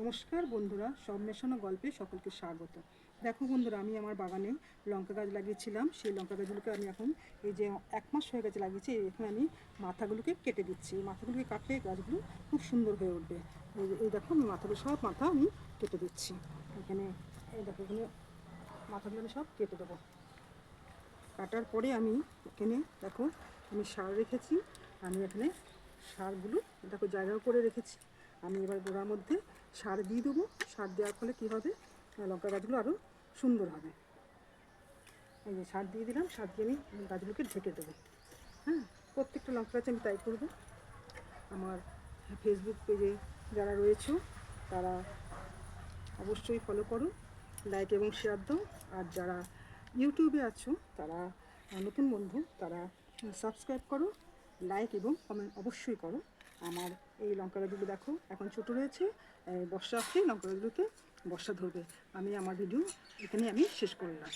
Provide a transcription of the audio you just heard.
নমস্কার বন্ধুরা, সব মেশানো গল্পে সকলকে স্বাগত। দেখো বন্ধুরা, আমি আমার বাগানে লঙ্কা গাছ লাগিয়েছিলাম। সেই লঙ্কা গাছগুলোকে আমি এখন এই যে 1 মাস হয়ে গেছে লাগিয়েছি, এখন আমি মাথাগুলোকে কেটে দিচ্ছি। মাথাগুলোকে কাটলে গাছগুলো খুব সুন্দর হয়ে উঠবে। এই দেখো, আমি সব মাথা আমি কেটে দিচ্ছি। এখানে এই দেখো, এখানে মাথাগুলো আমি সব কেটে দেবো। কাটার পরে আমি এখানে দেখো, আমি সার রেখেছি। আমি এখানে সারগুলো দেখো জায়গা করে রেখেছি। আমি এবার গোড়ার মধ্যে সার দিয়ে দেবো। সার দেওয়ার ফলে কী হবে, লঙ্কা গাছগুলো আরও সুন্দর হবে। এই যে সার দিয়ে দিলাম, সার দিয়ে আমি গাছগুলোকে ঢেকে দেবো। হ্যাঁ, প্রত্যেকটা লঙ্কা গাছে আমি তাই করবো। আমার ফেসবুক পেজে যারা রয়েছে তারা অবশ্যই ফলো করো, লাইক এবং শেয়ার দাও। আর যারা ইউটিউবে আছো তারা নতুন বন্ধু, তারা সাবস্ক্রাইব করো, লাইক এবং কমেন্ট অবশ্যই করো। আমার এই লঙ্কা গাছগুলো দেখো এখন ছোটো রয়েছে, বর্ষা আসছে, লঙ্কা গাছগুলোতে বর্ষা ধরবে। আমি আমার ভিডিও এখানে আমি শেষ করলাম।